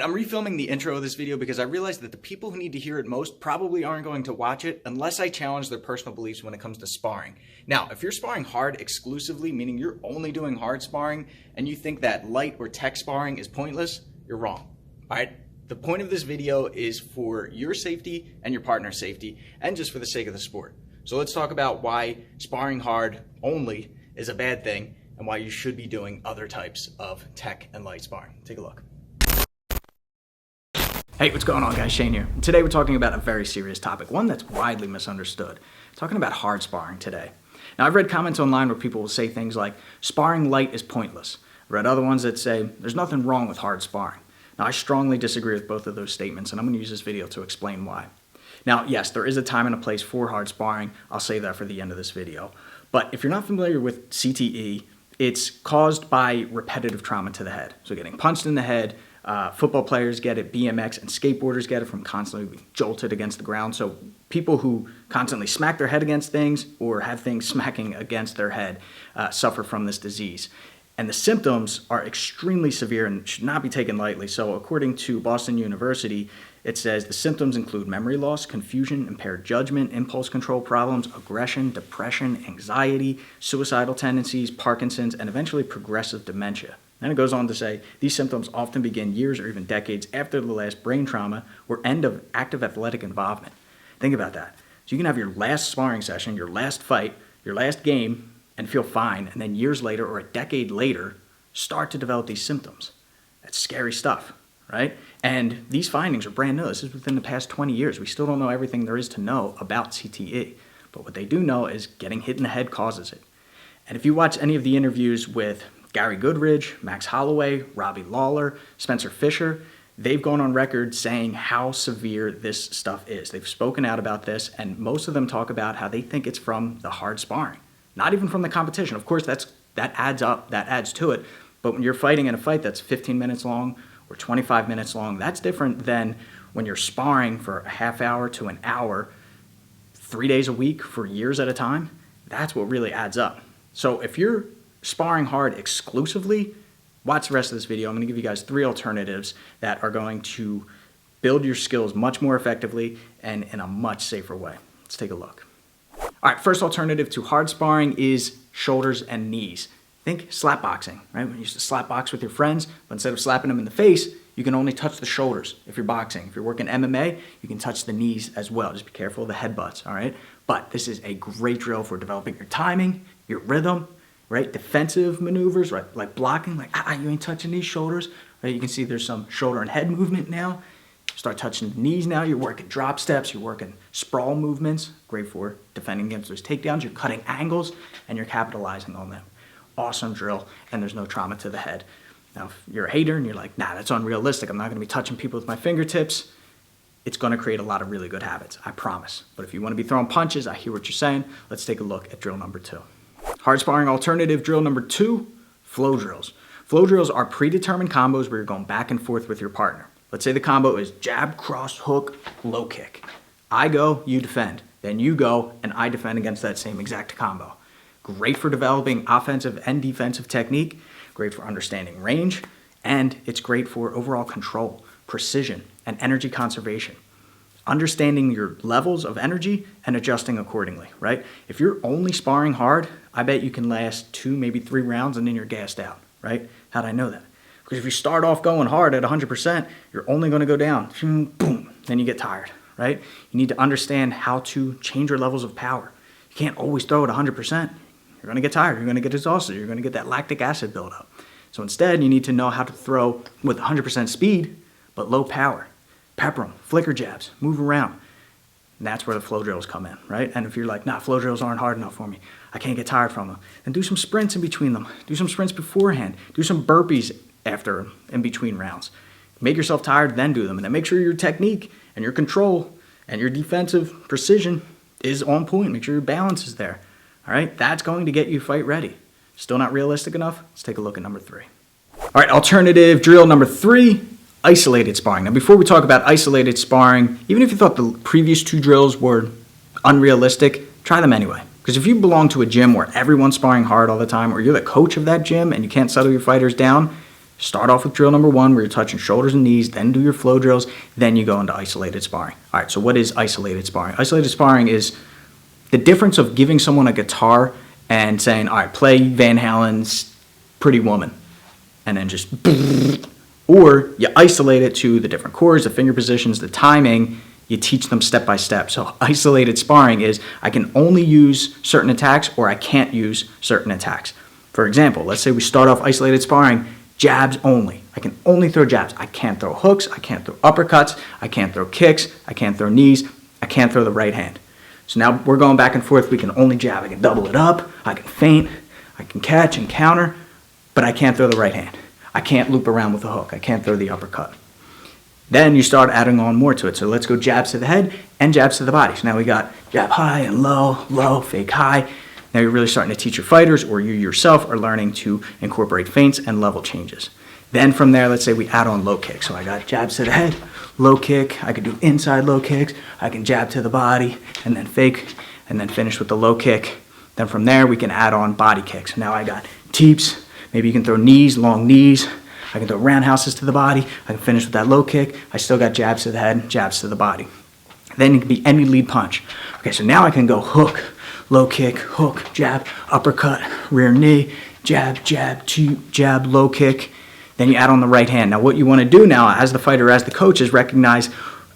I'm refilming the intro of this video because I realized that the people who need to hear it most probably aren't going to watch it unless I challenge their personal beliefs when it comes to sparring. Now, if you're sparring hard exclusively, meaning you're only doing hard sparring, and you think that light or tech sparring is pointless, you're wrong. All right? The point of this video is for your safety and your partner's safety, and just for the sake of the sport. So let's talk about why sparring hard only is a bad thing and why you should be doing other types of tech and light sparring. Take a look. Hey, what's going on, guys? Shane here. Today we're talking about a very serious topic, one that's widely misunderstood. Talking about hard sparring today. Now, I've read comments online where people will say things like, sparring light is pointless. I've read other ones that say, there's nothing wrong with hard sparring. Now, I strongly disagree with both of those statements, and I'm going to use this video to explain why. Now, yes, there is a time and a place for hard sparring. I'll save that for the end of this video. But if you're not familiar with CTE, it's caused by repetitive trauma to the head. So getting punched in the head, football players get it, BMX and skateboarders get it from constantly being jolted against the ground. So people who constantly smack their head against things or have things smacking against their head suffer from this disease. And the symptoms are extremely severe and should not be taken lightly. So according to Boston University, it says the symptoms include memory loss, confusion, impaired judgment, impulse control problems, aggression, depression, anxiety, suicidal tendencies, Parkinson's, and eventually progressive dementia. And it goes on to say, these symptoms often begin years or even decades after the last brain trauma or end of active athletic involvement. Think about that. So you can have your last sparring session, your last fight, your last game, and feel fine, and then years later or a decade later, start to develop these symptoms. That's scary stuff, right? And these findings are brand new. This is within the past 20 years. We still don't know everything there is to know about CTE. But what they do know is getting hit in the head causes it. And if you watch any of the interviews with Gary Goodridge, Max Holloway, Robbie Lawler, Spencer Fisher, they've gone on record saying how severe this stuff is. They've spoken out about this, and most of them talk about how they think it's from the hard sparring, not even from the competition. Of course, that adds up, that adds to it, but when you're fighting in a fight that's 15 minutes long or 25 minutes long, that's different than when you're sparring for a half hour to an hour, 3 days a week for years at a time. That's what really adds up. So if you're sparring hard exclusively, watch the rest of this video. I'm going to give you guys 3 alternatives that are going to build your skills much more effectively and in a much safer way. Let's take a look. All right, first alternative to hard sparring is shoulders and knees. Think slap boxing, right? When you used to slap box with your friends, but instead of slapping them in the face, you can only touch the shoulders if you're boxing. If you're working MMA, you can touch the knees as well. Just be careful of the headbutts, all right? But this is a great drill for developing your timing, your rhythm, right? Defensive maneuvers, right? Like blocking, like, you ain't touching these shoulders, right? You can see there's some shoulder and head movement now. Start touching the knees now. You're working drop steps. You're working sprawl movements. Great for defending against those takedowns. You're cutting angles, and you're capitalizing on them. Awesome drill, and there's no trauma to the head. Now, if you're a hater and you're like, nah, that's unrealistic. I'm not going to be touching people with my fingertips. It's going to create a lot of really good habits, I promise. But if you want to be throwing punches, I hear what you're saying. Let's take a look at drill number 2. Hard sparring alternative drill number 2, flow drills. Flow drills are predetermined combos where you're going back and forth with your partner. Let's say the combo is jab, cross, hook, low kick. I go, you defend. Then you go, and I defend against that same exact combo. Great for developing offensive and defensive technique. Great for understanding range. And it's great for overall control, precision, and energy conservation. Understanding your levels of energy and adjusting accordingly, right? If you're only sparring hard, I bet you can last 2, maybe 3 rounds and then you're gassed out, right? How'd I know that? Because if you start off going hard at 100%, you're only going to go down, boom, then you get tired, right? You need to understand how to change your levels of power. You can't always throw at 100%. You're going to get tired. You're going to get exhausted. You're going to get that lactic acid buildup. So instead, you need to know how to throw with 100% speed, but low power. Pepper them, flicker jabs, move around. And that's where the flow drills come in, right? And if you're like, nah, flow drills aren't hard enough for me, I can't get tired from them, then do some sprints in between them. Do some sprints beforehand. Do some burpees after, in between rounds. Make yourself tired, then do them. And then make sure your technique and your control and your defensive precision is on point. Make sure your balance is there, all right? That's going to get you fight ready. Still not realistic enough? Let's take a look at number 3. All right, alternative drill number 3, isolated sparring. Now, before we talk about isolated sparring, even if you thought the previous 2 drills were unrealistic, try them anyway. Because if you belong to a gym where everyone's sparring hard all the time, or you're the coach of that gym and you can't settle your fighters down, Start off with drill number 1 where you're touching shoulders and knees, then do your flow drills, then you go into isolated sparring. All right, so what is isolated sparring? Isolated sparring is the difference of giving someone a guitar and saying, all right, play Van Halen's Pretty Woman, and then just, or you isolate it to the different chords, the finger positions, the timing, you teach them step by step. So isolated sparring is I can only use certain attacks or I can't use certain attacks. For example, let's say we start off isolated sparring, jabs only. I can only throw jabs. I can't throw hooks. I can't throw uppercuts. I can't throw kicks. I can't throw knees. I can't throw the right hand. So now we're going back and forth. We can only jab. I can double it up. I can feint. I can catch and counter, but I can't throw the right hand. I can't loop around with a hook. I can't throw the uppercut. Then you start adding on more to it. So let's go jabs to the head and jabs to the body. So now we got jab high and low, low, fake high. Now you're really starting to teach your fighters, or you yourself are learning to incorporate feints and level changes. Then from there, let's say we add on low kicks. So I got jabs to the head, low kick. I could do inside low kicks. I can jab to the body and then fake and then finish with the low kick. Then from there, we can add on body kicks. Now I got teeps. Maybe you can throw knees, long knees. I can throw roundhouses to the body. I can finish with that low kick. I still got jabs to the head, jabs to the body. Then it can be any lead punch. Okay, so now I can go hook, low kick, hook, jab, uppercut, rear knee, jab, jab, jab, low kick. Then you add on the right hand. Now what you want to do now as the fighter, as the coach, is recognize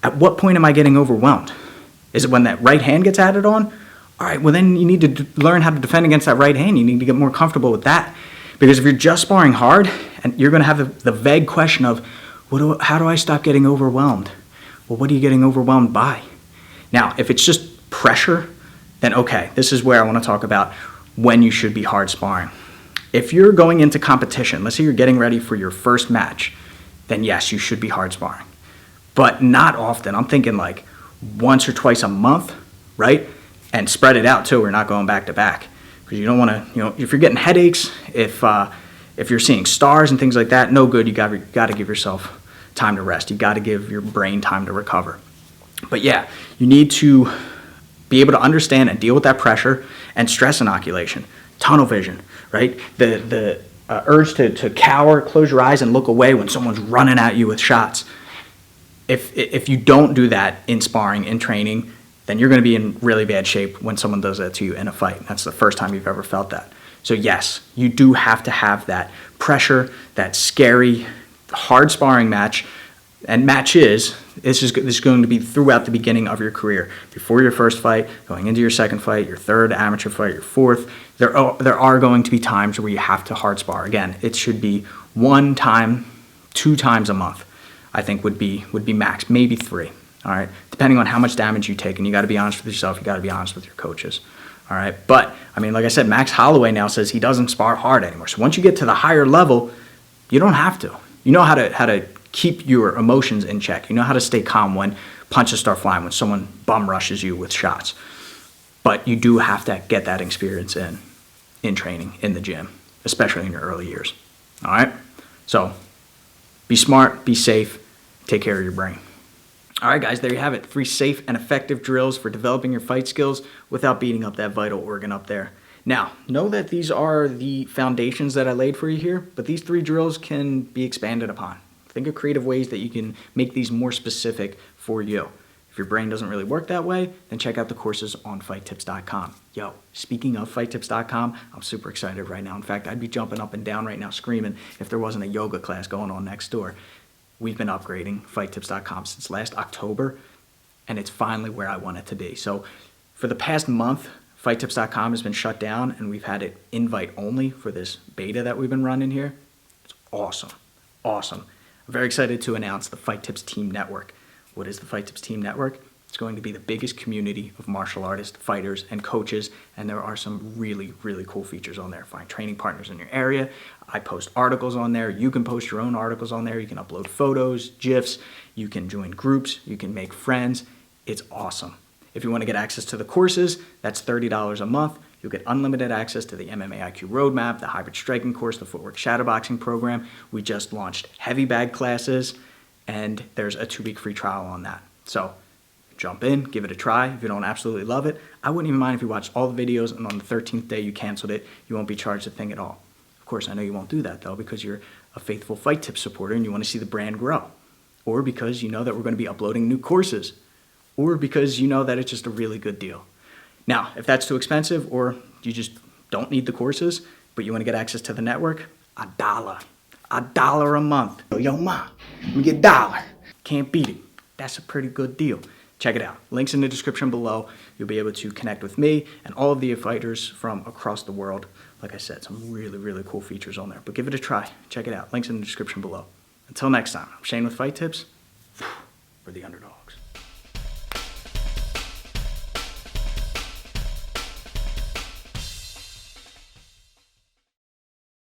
at what point am I getting overwhelmed? Is it when that right hand gets added on? All right, well then you need to learn how to defend against that right hand. You need to get more comfortable with that. Because if you're just sparring hard, and you're going to have the vague question of, how do I stop getting overwhelmed? Well, what are you getting overwhelmed by? Now, if it's just pressure, then okay, this is where I want to talk about when you should be hard sparring. If you're going into competition, let's say you're getting ready for your first match, then yes, you should be hard sparring. But not often. I'm thinking like once or twice a month, right? And spread it out too. We're not going back to back. Because you don't want to, if you're getting headaches, if you're seeing stars and things like that, no good. You got to give yourself time to rest. You got to give your brain time to recover. But yeah, you need to be able to understand and deal with that pressure and stress inoculation, tunnel vision, right? The urge to cower, close your eyes, and look away when someone's running at you with shots. If you don't do that in sparring, in training, then you're going to be in really bad shape when someone does that to you in a fight. That's the first time you've ever felt that. So yes, you do have to have that pressure, that scary, hard sparring match. And matches, this is going to be throughout the beginning of your career. Before your first fight, going into your second fight, your third amateur fight, your fourth. There are going to be times where you have to hard spar. Again, it should be 1 time, 2 times a month, I think would be max, maybe 3. All right, depending on how much damage you take, and you got to be honest with yourself. You got to be honest with your coaches. All right, but I mean, like I said, Max Holloway now says he doesn't spar hard anymore. So once you get to the higher level, you don't have to. You know how to keep your emotions in check. You know how to stay calm when punches start flying, when someone bum rushes you with shots. But you do have to get that experience in training, in the gym, especially in your early years. All right, so be smart, be safe, take care of your brain. All right, guys, there you have it. 3 safe and effective drills for developing your fight skills without beating up that vital organ up there. Now, know that these are the foundations that I laid for you here, but these 3 drills can be expanded upon. Think of creative ways that you can make these more specific for you. If your brain doesn't really work that way, then check out the courses on fighttips.com. Yo, speaking of fighttips.com, I'm super excited right now. In fact, I'd be jumping up and down right now screaming if there wasn't a yoga class going on next door. We've been upgrading fighttips.com since last October, and it's finally where I want it to be. So for the past month, fighttips.com has been shut down, and we've had it invite only for this beta that we've been running here. It's awesome. Awesome. I'm very excited to announce the Fight Tips Team Network. What is the Fight Tips Team Network? It's going to be the biggest community of martial artists, fighters, and coaches, and there are some really, really cool features on there. Find training partners in your area. I post articles on there. You can post your own articles on there. You can upload photos, GIFs. You can join groups. You can make friends. It's awesome. If you want to get access to the courses, that's $30 a month. You'll get unlimited access to the MMA IQ Roadmap, the Hybrid Striking course, the Footwork Shadowboxing program. We just launched heavy bag classes, and there's a 2-week free trial on that. So jump in, give it a try. If you don't absolutely love it, I wouldn't even mind if you watched all the videos and on the 13th day you canceled it. You won't be charged a thing at all. Of course, I know you won't do that, though, because you're a faithful Fight Tips supporter and you want to see the brand grow, or because you know that we're going to be uploading new courses, or because you know that it's just a really good deal. Now, if that's too expensive or you just don't need the courses, but you want to get access to the network, $1 a month. Yo, ma, let me get $1. Can't beat it. That's a pretty good deal. Check it out. Links in the description below. You'll be able to connect with me and all of the fighters from across the world. Like I said, some really, really cool features on there. But give it a try. Check it out. Links in the description below. Until next time, I'm Shane with Fight Tips for the underdog.